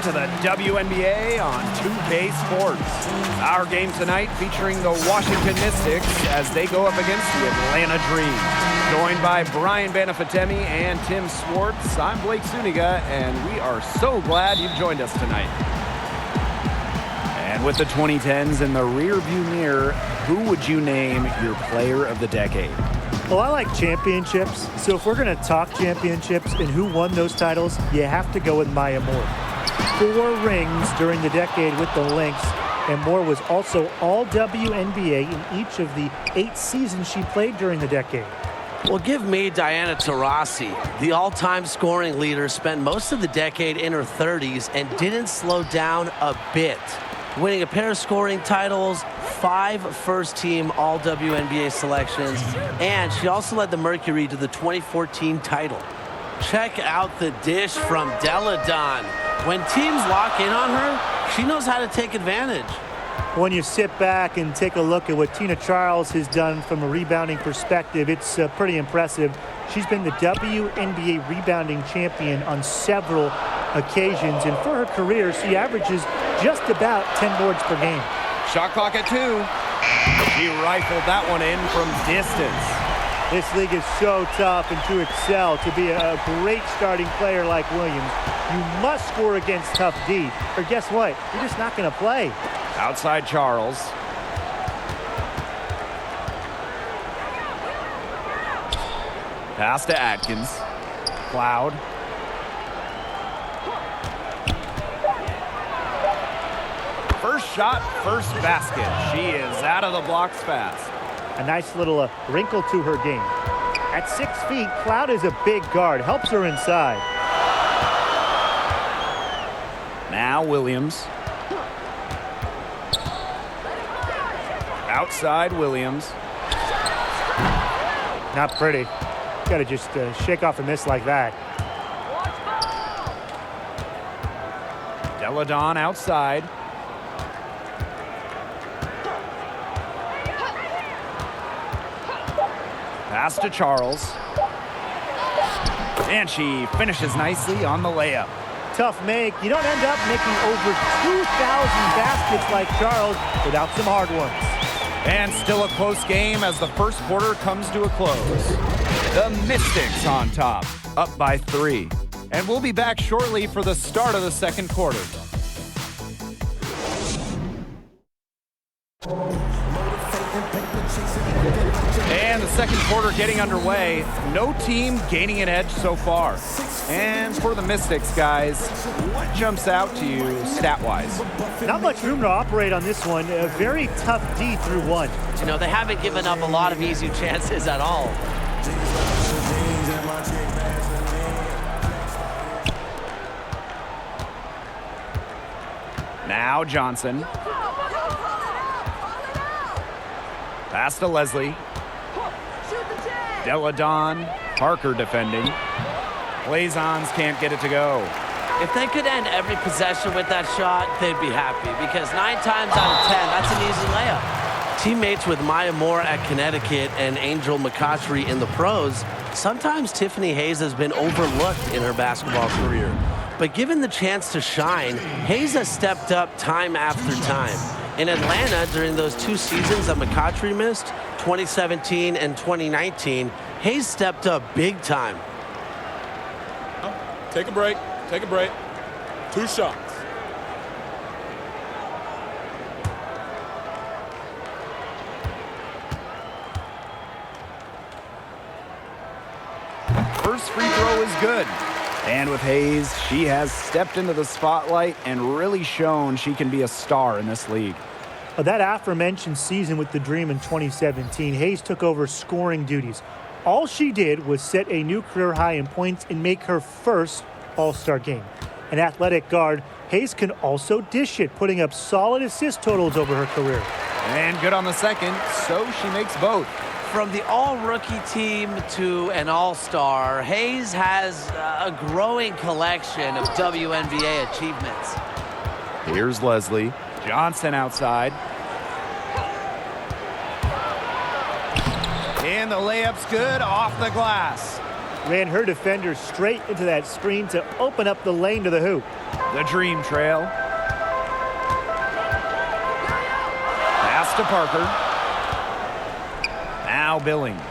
to the WNBA on 2K Sports. Our game tonight featuring the Washington Mystics as they go up against the Atlanta Dream. Joined by Brian Banafitemi and Tim Swartz, I'm Blake Suniga, and we are so glad you've joined us tonight. And with the 2010s in the rearview mirror, who would you name your player of the decade? Well, I like championships, so if we're going to talk championships and who won those titles, you have to go with Maya Moore. 4 rings during the decade with the Lynx, and Moore was also all WNBA in each of the 8 seasons she played during the decade. Well, give me Diana Taurasi. The all-time scoring leader spent most of the decade in her 30s and didn't slow down a bit. Winning a pair of scoring titles, 5 first-team All-WNBA selections, and she also led the Mercury to the 2014 title. Check out the dish from Deladon. When teams lock in on her, she knows how to take advantage. When you sit back and take a look at what Tina Charles has done from a rebounding perspective, it's pretty impressive. She's been the WNBA rebounding champion on several occasions, and for her career, she averages just about 10 boards per game. Shot clock at 2. She rifled that one in from distance. This league is so tough, and to excel, to be a great starting player like Williams, you must score against tough D, or guess what? You're just not going to play. Outside Charles. Pass to Atkins. Cloud. First shot, first basket. She is out of the blocks fast. A nice little wrinkle to her game. At 6 feet, Cloud is a big guard. Helps her inside. Now Williams. Outside Williams. Not pretty. Got to just shake off a miss like that. Deladon outside. Pass to Charles. And she finishes nicely on the layup. Tough make. You don't end up making over 2,000 baskets like Charles without some hard ones. And still a close game as the first quarter comes to a close. The Mystics on top, up by 3. And we'll be back shortly for the start of the second quarter. And the second quarter getting underway. No team gaining an edge so far. And for the Mystics, guys, what jumps out to you stat-wise? Not much room to operate on this one. A very tough D through 1. You know, they haven't given up a lot of easy chances at all. Now Johnson. Pass to Leslie. Deladon. Parker defending. Blazons can't get it to go. If they could end every possession with that shot, they'd be happy, because 9 times out of 10, that's an easy layup. Teammates with Maya Moore at Connecticut and Angel McCoughtry in the pros, sometimes Tiffany Hayes has been overlooked in her basketball career. But given the chance to shine, Hayes has stepped up time after time. In Atlanta, during those 2 seasons that McCoughtry missed, 2017 and 2019, Hayes stepped up big time. Take a break. Take a break. 2 shots. First free throw is good. And with Hayes, she has stepped into the spotlight and really shown she can be a star in this league. That aforementioned season with the Dream in 2017, Hayes took over scoring duties. All she did was set a new career high in points and make her first All-Star game. An athletic guard, Hayes can also dish it, putting up solid assist totals over her career. And good on the second, so she makes both. From the all-rookie team to an all-star, Hayes has a growing collection of WNBA achievements. Here's Leslie. Johnson outside. And the layup's good off the glass. Ran her defender straight into that screen to open up the lane to the hoop. The Dream trail. Pass to Parker. Now Billings.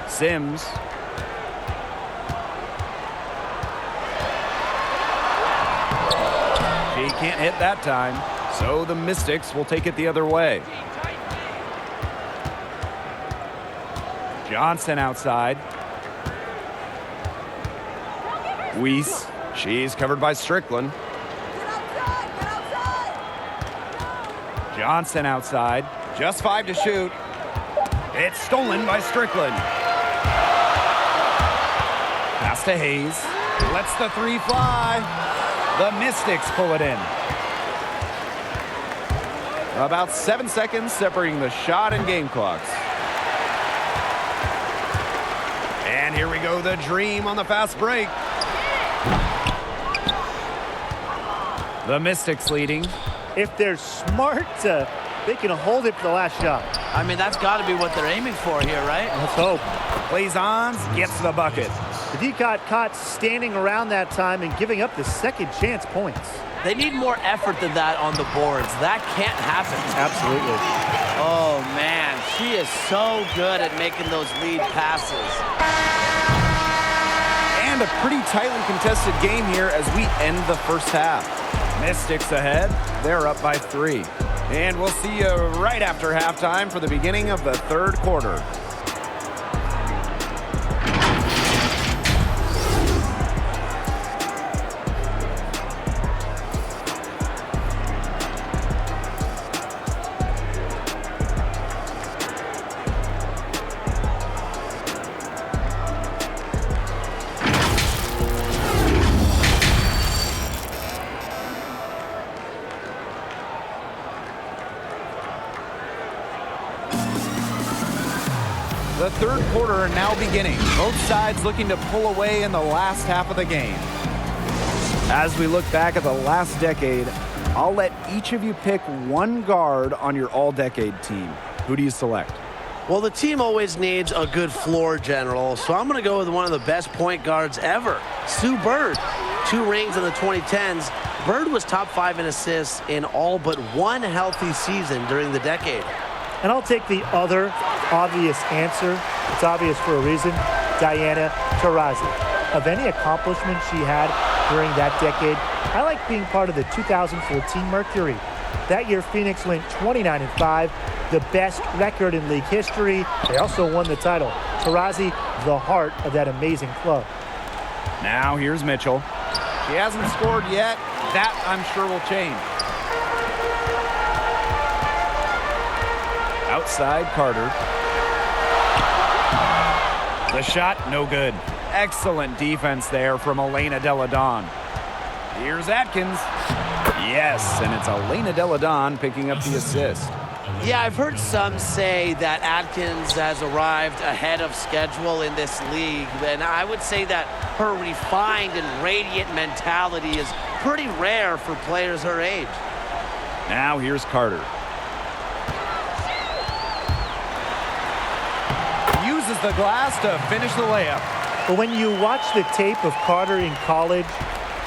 Sims. He can't hit that time, so the Mystics will take it the other way. Johnson outside. Weiss. She's covered by Strickland. Johnson outside. Just 5 to shoot. It's stolen by Strickland. Pass to Hayes. Lets the 3 fly. The Mystics pull it in. About 7 seconds separating the shot and game clocks. And here we go, the Dream on the fast break. The Mystics leading. If they're smart, they can hold it for the last shot. I mean, that's got to be what they're aiming for here, right? Let's hope. Blazons gets the bucket. The D got caught standing around that time and giving up the second chance points. They need more effort than that on the boards. That can't happen. Absolutely. Oh, man. She is so good at making those lead passes. And a pretty tightly contested game here as we end the first half. Mystics ahead. They're up by 3. And we'll see you right after halftime for the beginning of the third quarter. The third quarter now beginning. Both sides looking to pull away in the last half of the game. As we look back at the last decade, I'll let each of you pick one guard on your all-decade team. Who do you select? Well, the team always needs a good floor general, so I'm going to go with one of the best point guards ever, Sue Bird. 2 rings in the 2010s. Bird was top 5 in assists in all but one healthy season during the decade. And I'll take the other obvious answer. It's obvious for a reason. Diana Taurasi. Of any accomplishment she had during that decade, I like being part of the 2014 Mercury. That year, Phoenix went 29-5, the best record in league history. They also won the title. Taurasi, the heart of that amazing club. Now here's Mitchell. She hasn't scored yet. That, I'm sure, will change. Outside, Carter. The shot, no good. Excellent defense there from Elena Deladon. Here's Atkins. Yes, and it's Elena Deladon picking up the assist. Yeah, I've heard some say that Atkins has arrived ahead of schedule in this league, and I would say that her refined and radiant mentality is pretty rare for players her age. Now here's Carter. Uses the glass to finish the layup. But when you watch the tape of Carter in college,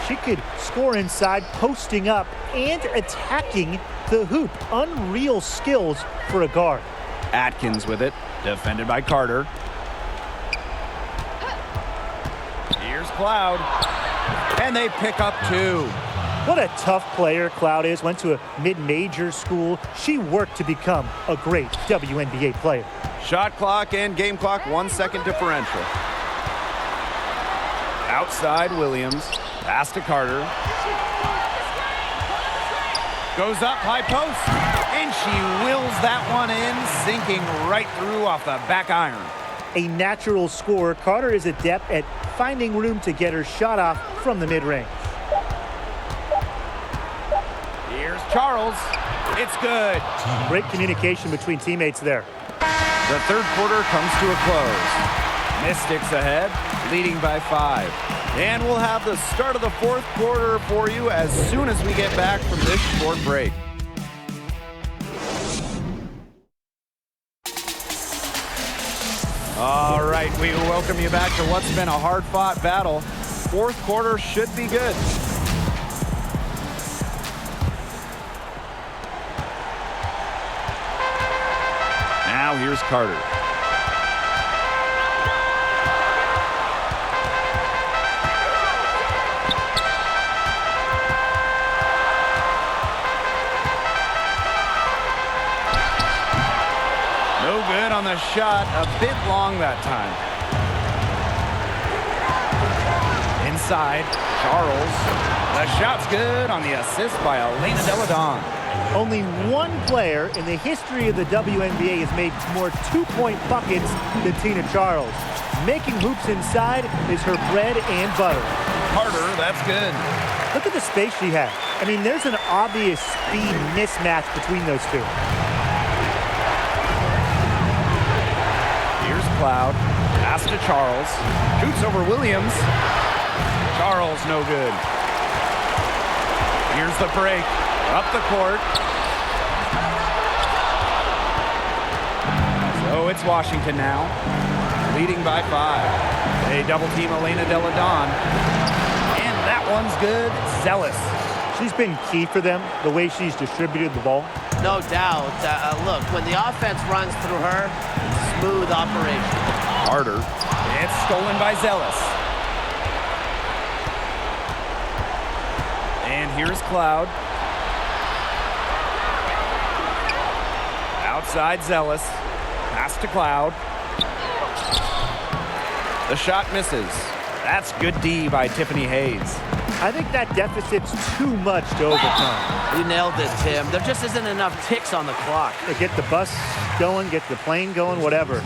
she could score inside, posting up, and attacking the hoop. Unreal skills for a guard. Atkins with it, defended by Carter. Here's Cloud, and they pick up 2. What a tough player Cloud is. Went to a mid-major school. She worked to become a great WNBA player. Shot clock and game clock, 1 second differential. Outside, Williams. Pass to Carter. Goes up, high post. And she wills that one in, sinking right through off the back iron. A natural scorer, Carter is adept at finding room to get her shot off from the mid-range. Here's Charles. It's good. Great communication between teammates there. The third quarter comes to a close. Mystics ahead, leading by 5. And we'll have the start of the fourth quarter for you as soon as we get back from this short break. All right, we welcome you back to what's been a hard-fought battle. fourth quarter should be good. Now here's Carter. No good on the shot, a bit long that time. Inside, Charles. The shot's good on the assist by Elena Delle Donne. Only one player in the history of the WNBA has made more two-point buckets than Tina Charles. Making hoops inside is her bread and butter. Carter, that's good. Look at the space she has. I mean, there's an obvious speed mismatch between those two. Here's Cloud. Pass to Charles. Shoots over Williams. Charles, no good. Here's the break. Up the court. So it's Washington now, leading by 5. They double team Elena Delle Donne. And that one's good. Zealous. She's been key for them, the way she's distributed the ball. No doubt. Look, when the offense runs through her, smooth operation. Carter. It's stolen by Zealous. And here's Cloud. Outside Zealous. Pass to Cloud. The shot misses. That's good D by Tiffany Hayes. I think that deficit's too much to overcome. You nailed it, Tim. There just isn't enough ticks on the clock. They get the bus going, get the plane going, whatever.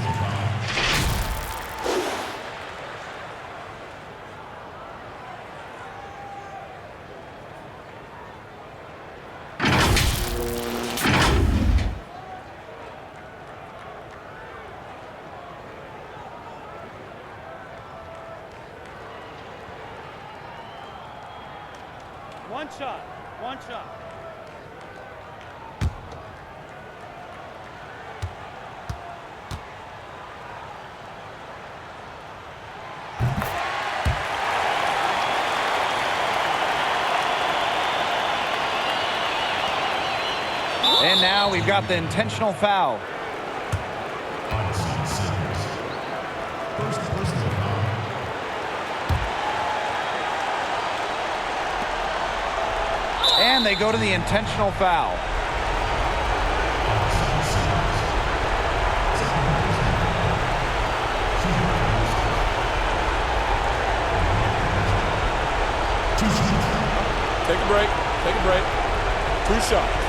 One shot. One shot. And now we've got the intentional foul. And they go to the intentional foul. Take a break. Take a break. 2 shots.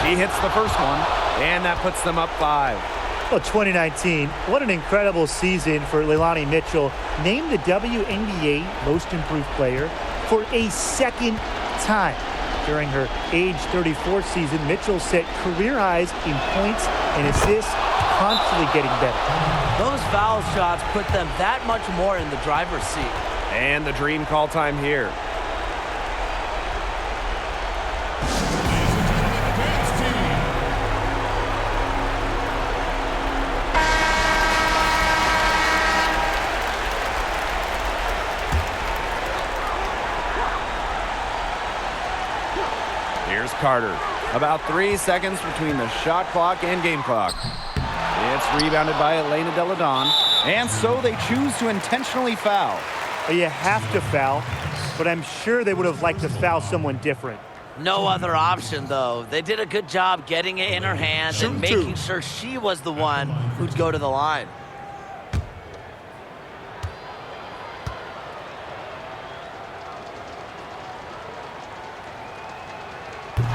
She hits the first one, and that puts them up 5. Well, 2019, what an incredible season for Leilani Mitchell. Named the WNBA Most Improved Player for a second time. During her age 34 season, Mitchell set career highs in points and assists, constantly getting better. Those foul shots put them that much more in the driver's seat. And the dream call time here. Here's Carter. About 3 seconds between the shot clock and game clock. It's rebounded by Elena Delle Donne. And so they choose to intentionally foul. You have to foul, but I'm sure they would have liked to foul someone different. No other option, though. They did a good job getting it in her hands and making sure she was the one who'd go to the line.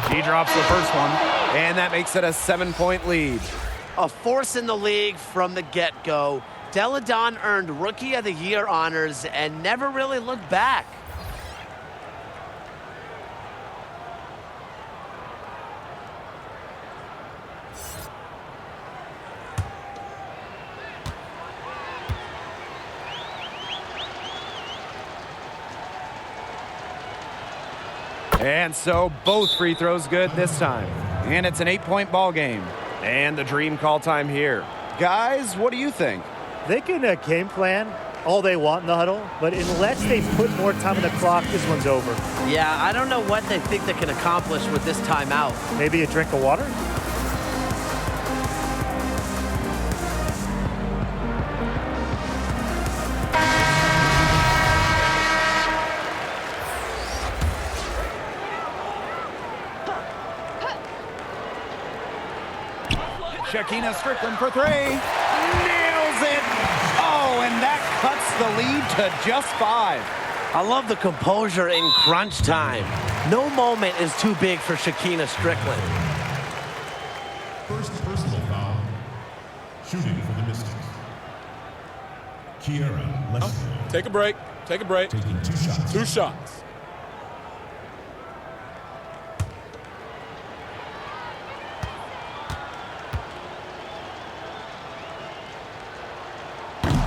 She drops the first one, and that makes it a 7-point lead. A force in the league from the get-go. Delle Donne earned Rookie of the Year honors and never really looked back. And so both free throws good this time. And it's an 8-point ball game. And the dream call time here. Guys, what do you think? They can game plan all they want in the huddle, but unless they put more time on the clock, this one's over. Yeah, I don't know what they think they can accomplish with this timeout. Maybe a drink of water? Shakina Strickland for 3. Nails it. Oh, and that cuts the lead to just 5. I love the composure in crunch time. No moment is too big for Shakina Strickland. First personal foul. Shooting for the Mystics. Kiera Leslie. Take a break. Take a break. Taking 2 shots. 2 shots.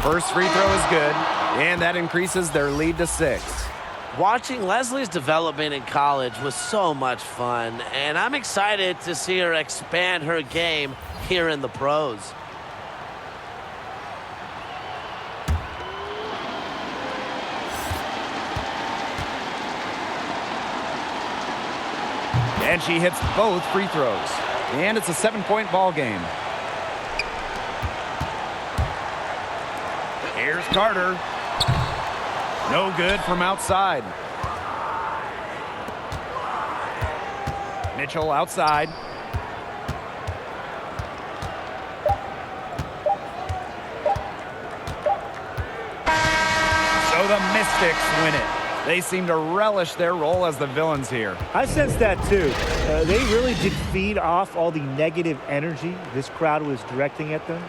First free throw is good, and that increases their lead to 6. Watching Leslie's development in college was so much fun, and I'm excited to see her expand her game here in the pros. And she hits both free throws. And it's a 7-point ball game. Here's Carter. No good from outside. Mitchell outside. So the Mystics win it. They seem to relish their role as the villains here. I sense that too. They really did feed off all the negative energy this crowd was directing at them.